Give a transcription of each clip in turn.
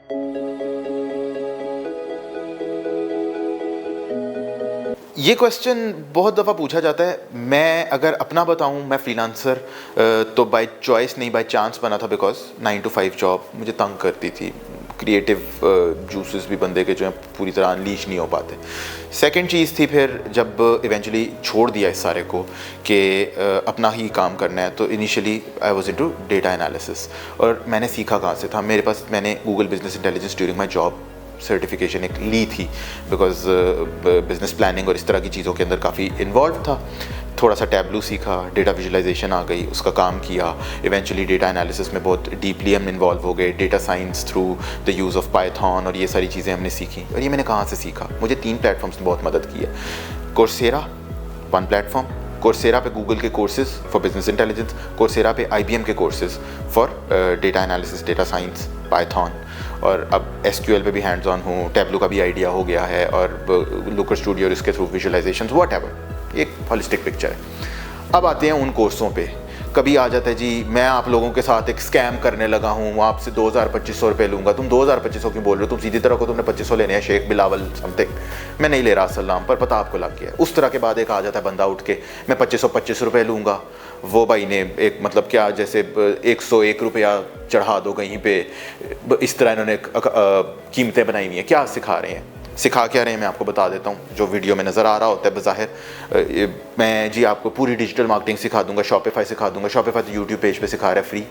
ये क्वेश्चन बहुत दफ़ा पूछा जाता है। मैं अगर अपना बताऊं, मैं फ्रीलांसर तो बाय चॉइस नहीं, बाय चांस बना था। बिकॉज 9 to 5 जॉब मुझे तंग करती थी। क्रिएटिव जूसेस भी बंदे के जो हैं पूरी तरह अनलीश नहीं हो पाते। सेकंड चीज़ थी फिर जब इवेंचुअली छोड़ दिया इस सारे को कि अपना ही काम करना है, तो initially I was into data analysis. और मैंने सीखा कहाँ से था, मेरे पास मैंने Google business intelligence during my job certification एक ली थी। बिकॉज बिजनेस प्लानिंग और इस तरह की चीज़ों के अंदर काफ़ी इन्वॉल्व था। थोड़ा सा टैबलू सीखा, डेटा विजुअलाइजेशन आ गई, उसका काम किया। इवेंचुअली डेटा एनालिसिस में बहुत डीपली हम इन्वॉल्व हो गए, data science through the use of Python, और ये सारी चीज़ें हमने सीखी। और ये मैंने कहाँ से सीखा, मुझे 3 प्लेटफॉर्म्स ने बहुत मदद की है। कोर्सेरा वन प्लेटफॉर्म, कोर्सेरा पे गूगल के courses for business intelligence, Coursera पे IBM के courses for data analysis, data science, Python. और अब SQL पे भी हैंड्स ऑन हूँ, टैबलू का भी आइडिया हो गया है, और लुकर स्टूडियो और इसके थ्रू विजुअलाइजेशंस व्हाटएवर, एक होलिस्टिक पिक्चर है। अब आते हैं उन कोर्सों पे। कभी आ जाता है जी मैं आप लोगों के साथ एक स्कैम करने लगा हूँ, आपसे 2000-2500 रुपये लूँगा। तुम 2000-2500 क्यों बोल रहे हो, तुम सीधी तरह को तुमने 2500 लेने हैं, शेख बिलावल समथिंग। मैं नहीं ले रहा असल नाम पर, पता आपको लग गया। उस तरह के बाद एक आ जाता है बंदा उठ के, मैं 2525 रुपये लूँगा। वो भाई ने एक मतलब क्या जैसे 101 रुपया चढ़ा दो कहीं पे, इस तरह इन्होंने कीमतें बनाई हुई हैं। क्या सिखा रहे हैं, सिखा क्या रहे हैं, मैं आपको बता देता हूँ। जो वीडियो में नज़र आ रहा होता है बज़ाहिर, मैं जी आपको पूरी डिजिटल मार्केटिंग सिखा दूंगा, शॉपिफाई सिखा दूंगा। शॉपिफाई तो यूट्यूब पेज पे सिखा रहा है फ्री,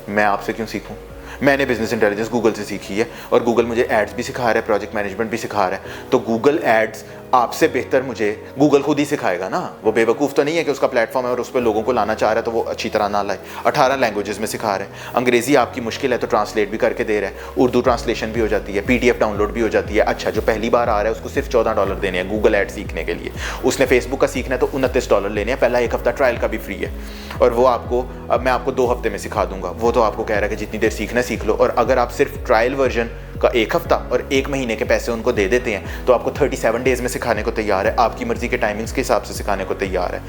मैं आपसे क्यों सीखूं? मैंने बिजनेस इंटेलिजेंस गूगल से सीखी है, और गूगल मुझे एड्स भी सिखा रहा है, प्रोजेक्ट मैनेजमेंट भी सिखा रहा है। तो गूगल एड्स आपसे बेहतर मुझे गूगल खुद ही सिखाएगा ना। वो बेवकूफ़ तो नहीं है कि उसका प्लेटफॉर्म है और उस पर लोगों को लाना चाह रहा है तो वो अच्छी तरह ना लाए। 18 लैंग्वेजेस में सिखा रहे हैं। अंग्रेज़ी आपकी मुश्किल है तो ट्रांसलेट भी करके दे रहा है, उर्दू ट्रांसलेशन भी हो जाती है, PDF डाउनलोड भी हो जाती है। अच्छा, जो पहली बार आ रहा है उसको सिर्फ $14 देने हैं गूगल एड सीखने के लिए। उसने फेसबुक का सीखना है तो $29 लेने हैं, पहला 1 हफ्ता ट्रायल का भी फ्री है। और वो आपको, अब मैं आपको 2 हफ्ते में सिखा दूंगा। वो तो आपको कह रहा है कि जितनी देर सीखना सीख लो। और अगर आप सिर्फ ट्रायल वर्जन का 1 हफ्ता और 1 महीने के पैसे उनको दे देते हैं तो आपको 37 डेज में सिखाने को तैयार है, आपकी मर्जी के टाइमिंग्स के हिसाब से सिखाने को तैयार है।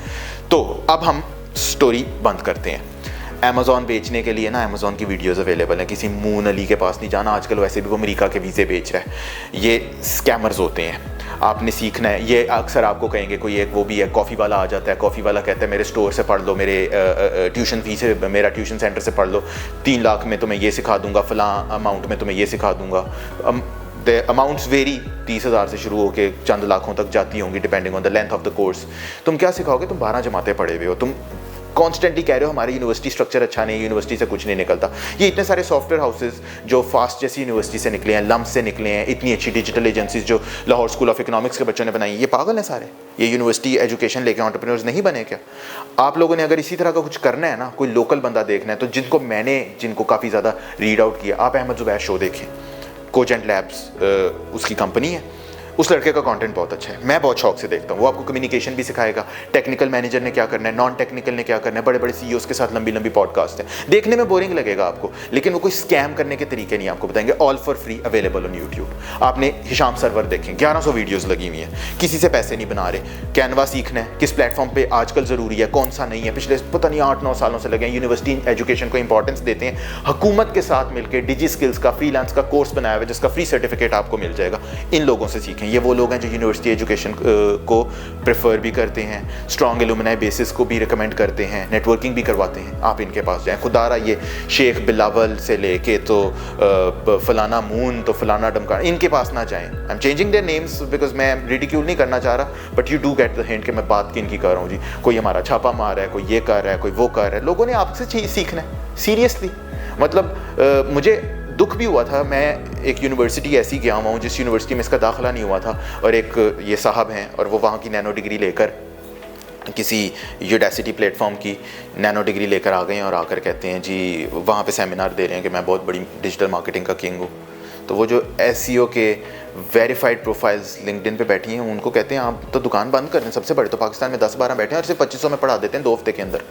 तो अब हम स्टोरी बंद करते हैं। अमेज़ॉन बेचने के लिए ना अमेज़ॉन की वीडियोस अवेलेबल हैं, किसी मून अली के पास नहीं जाना। आजकल वैसे भी वो अमेरिका के वीज़े बेच रहा है। ये स्कैमर्स होते हैं, आपने सीखना है। ये अक्सर आपको कहेंगे, कोई एक वो भी है कॉफ़ी वाला आ जाता है, कॉफ़ी वाला कहता है मेरे स्टोर से पढ़ लो, मेरे ट्यूशन फीस से, मेरा ट्यूशन सेंटर से पढ़ लो, 3 लाख में तुम्हें ये सिखा दूंगा, फलां अमाउंट में तुम्हें ये सिखा दूंगा। द अमाउंट्स वेरी, 30,000 से शुरू होकर चंद लाखों तक जाती होंगी depending on the length of the course. तुम क्या सिखाओगे? तुम 12 जमातें पढ़े हुए हो, तुम कॉन्स्टेंटली कह रहे हो हमारी यूनिवर्सिटी स्ट्रक्चर अच्छा नहीं है, यूनिवर्सिटी से कुछ नहीं निकलता। ये इतने सारे सॉफ्टवेयर हाउसेज जो फास्ट जैसी यूनिवर्सिटी से निकले हैं, लम्स से निकले हैं, इतनी अच्छी डिजिटल एजेंसीज जो लाहौर स्कूल ऑफ इकोनॉमिक्स के बच्चों ने बनाई, ये पागल हैं सारे? ये यूनिवर्सिटी एजुकेशन लेके एंटरप्रेन्योर्स नहीं बने क्या? आप लोगों ने अगर इसी तरह का कुछ करना है ना, कोई लोकल बंदा देखना है, तो जिनको काफ़ी ज़्यादा रीड आउट किया, आप अहमद ज़ुबैर शो देखें। कोजेंट लैब्स उसकी कंपनी है, उस लड़के का कंटेंट बहुत अच्छा है, मैं बहुत शौक से देखता हूँ। वो आपको कम्युनिकेशन भी सिखाएगा, टेक्निकल मैनेजर ने क्या करना है, नॉन टेक्निकल ने क्या करना है, बड़े बड़े CEOs के साथ लंबी लंबी पॉडकास्ट है। देखने में बोरिंग लगेगा आपको, लेकिन वो कोई स्कैम करने के तरीके नहीं आपको बताएंगे। All for free available on YouTube. आपने हिशाम सरवर देखें, 1100 वीडियोज़ लगी हुई हैं, किसी से पैसे नहीं बना रहे। कैनवा सीखना है, किस प्लेटफॉर्म पर आजकल ज़रूरी है, कौन सा नहीं है, पिछले पता नहीं 8-9 सालों से लगे हैं। यूनिवर्सिटी एजुकेशन को इंपॉर्टेंस देते हैं, हुकूमत के साथ मिलकर डिजी स्किल्स का फ्रीलांस का कोर्स बनाया हुआ है जिसका फ्री सर्टिफिकेट आपको मिल जाएगा। इन लोगों से सीखें। ये वो लोग हैं जो यूनिवर्सिटी एजुकेशन को प्रेफर भी करते हैं, स्ट्रॉन्ग एलुमनाई बेसिस को भी रिकमेंड करते हैं, नेटवर्किंग भी करवाते हैं। आप इनके पास जाएं। खुदारा ये शेख बिलावल से लेके तो फलाना मून तो फलाना डमका, इनके पास ना जाएं। I am changing their names because मैं रिडिक्यूल नहीं करना चाह रहा, but you do get the hint कि मैं बात किन की कर रहा हूँ जी। कोई हमारा छापा मार रहा है, कोई ये कर रहा है, कोई वो कर रहा है। लोगों ने आपसे सीखना है सीरियसली। मतलब मुझे दुख भी हुआ था, मैं एक यूनिवर्सिटी ऐसी गया हुआ हूँ जिस यूनिवर्सिटी में इसका दाखिला नहीं हुआ था, और एक ये साहब हैं और वो वहाँ की नैनो डिग्री लेकर किसी यूडेसिटी प्लेटफॉर्म की नैनो डिग्री लेकर आ गए हैं और आकर कहते हैं जी वहाँ पे सेमिनार दे रहे हैं कि मैं बहुत बड़ी डिजिटल मार्केटिंग का किंग हूँ। तो वो जो SEO के वेरीफाइड प्रोफाइल्स लिंक्डइन पे बैठी हैं उनको कहते हैं आप तो दुकान बंद कर दें। सबसे बड़े तो पाकिस्तान में 10-12 बैठे हैं और सिर्फ 2500 में पढ़ा देते हैं 2 हफ्ते के अंदर।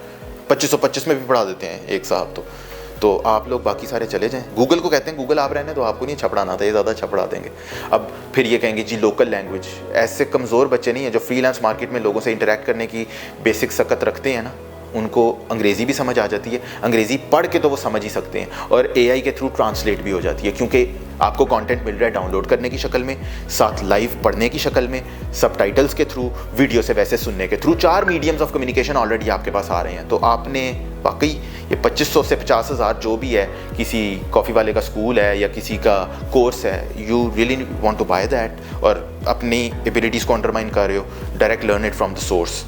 2525 में भी पढ़ा देते हैं एक साहब। तो आप लोग बाकी सारे चले जाएं। गूगल को कहते हैं गूगल आप रहने तो आपको नहीं छपड़ाना था, ये ज़्यादा छपड़ा देंगे। अब फिर ये कहेंगे जी लोकल लैंग्वेज। ऐसे कमज़ोर बच्चे नहीं हैं जो फ्रीलांस मार्केट में लोगों से इंटरेक्ट करने की बेसिक सकत रखते हैं ना, उनको अंग्रेज़ी भी समझ आ जाती है, अंग्रेज़ी पढ़ के तो वो समझ ही सकते हैं, और AI के थ्रू ट्रांसलेट भी हो जाती है, क्योंकि आपको कंटेंट मिल रहा है डाउनलोड करने की शक्ल में, साथ लाइव पढ़ने की शक्ल में, सबटाइटल्स के थ्रू, वीडियो से वैसे सुनने के through. 4 mediums of communication already आपके पास आ रहे हैं। तो आपने वाकई ये 2500 से 50,000 जो भी है, किसी कॉफ़ी वाले का स्कूल है या किसी का कोर्स है, you really want to buy that, और अपनी एबिलिटीज़ को अंडरमाइन कर रहे हो, direct learn it from the source.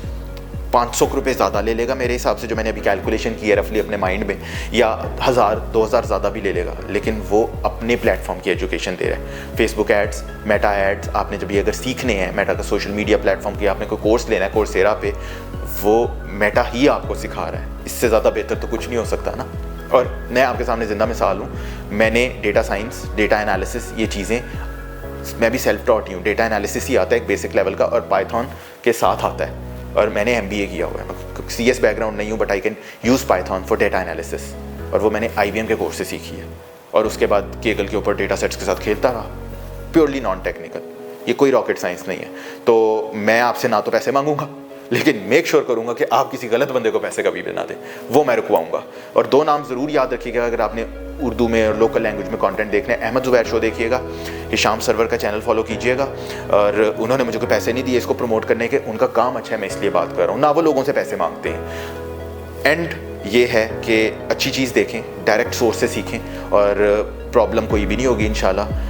500 रुपये ज़्यादा ले लेगा मेरे हिसाब से, जो मैंने अभी कैलकुलेशन की है रफली अपने माइंड में, या 1000-2000 ज़्यादा भी ले लेगा, लेकिन वो अपने प्लेटफॉर्म की एजुकेशन दे रहा है। फेसबुक एड्स, मेटा एड्स, आपने जब ये अगर सीखने हैं मेटा का सोशल मीडिया प्लेटफॉर्म की, आपने कोई कोर्स लेना है कोर्सेरा पे, वो मेटा ही आपको सिखा रहा है। इससे ज़्यादा बेहतर तो कुछ नहीं हो सकता ना। और मैं आपके सामने ज़िंदा मिसाल हूँ। मैंने डेटा साइंस, डेटा एनालिसिस, ये चीज़ें मैं भी सेल्फ टॉट ही हूँ। डेटा एनालिसिस ही आता है एक बेसिक लेवल का, और पाइथन के साथ आता है, और मैंने MBA किया हुआ है। CS बैकग्राउंड नहीं हूँ, but I can use Python for data analysis, और वो मैंने IBM के कोर्स से सीखी है। और उसके बाद केगल के ऊपर डेटा सेट्स के साथ खेलता रहा, प्योरली नॉन टेक्निकल, ये कोई रॉकेट साइंस नहीं है। तो मैं आपसे ना तो पैसे मांगूंगा, लेकिन मेक श्योर करूंगा कि आप किसी गलत बंदे को पैसे कभी भी ना दें, वो मैं रुकवाऊंगा। और 2 नाम ज़रूर याद रखिएगा अगर आपने उर्दू में और लोकल लैंग्वेज में कंटेंट देखना है। अहमद ज़ुबैर शो देखिएगा, हिशाम सरवर का चैनल फॉलो कीजिएगा। और उन्होंने मुझे कोई पैसे नहीं दिए इसको प्रमोट करने के, उनका काम अच्छा है, मैं इसलिए बात कर रहा हूँ, ना वो लोगों से पैसे मांगते हैं। एंड ये है कि अच्छी चीज़ देखें, डायरेक्ट सोर्स से सीखें, और प्रॉब्लम कोई भी नहीं होगी इंशाल्लाह।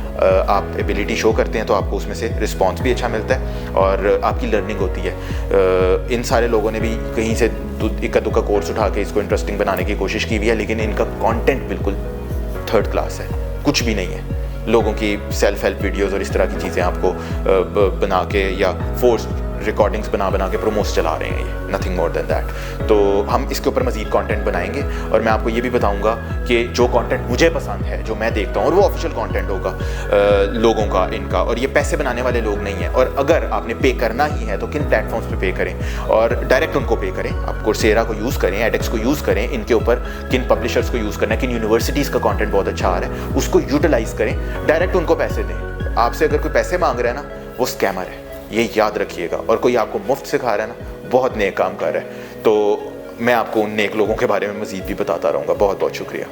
आप एबिलिटी शो करते हैं तो आपको उसमें से रिस्पांस भी अच्छा मिलता है, और आपकी लर्निंग होती है। इन सारे लोगों ने भी कहीं से इक्का दुक्का कोर्स उठा के इसको इंटरेस्टिंग बनाने की कोशिश की हुई है, लेकिन इनका कंटेंट बिल्कुल 3rd क्लास है, कुछ भी नहीं है। लोगों की सेल्फ हेल्प वीडियोज़ और इस तरह की चीज़ें आपको बना के या फोर्स रिकॉर्डिंग्स बना के प्रोमोस चला रहे हैं, ये नथिंग मोर देन दैट। तो हम इसके ऊपर मज़ीद कंटेंट बनाएंगे, और मैं आपको ये भी बताऊंगा कि जो कंटेंट मुझे पसंद है, जो मैं देखता हूँ, और वो ऑफिशियल कंटेंट होगा लोगों का, इनका, और ये पैसे बनाने वाले लोग नहीं हैं। और अगर आपने पे करना ही है तो किन प्लेटफॉर्म्स पे पे करें, और डायरेक्ट उनको पे करें। आप कोर्सेरा को यूज़ करें, एडेक्स को यूज़ करें, इनके ऊपर किन पब्लिशर्स को यूज़ करना है, किन यूनिवर्सिटीज़ का कंटेंट बहुत अच्छा आ रहा है, उसको यूटिलाइज़ करें, डायरेक्ट उनको पैसे दें। आपसे अगर कोई पैसे मांग रहा है ना, वो स्कैमर है, ये याद रखिएगा। और कोई आपको मुफ्त सिखा रहा है ना, बहुत नेक काम कर रहा है। तो मैं आपको उन नेक लोगों के बारे में मज़ीद भी बताता रहूँगा। बहुत बहुत शुक्रिया।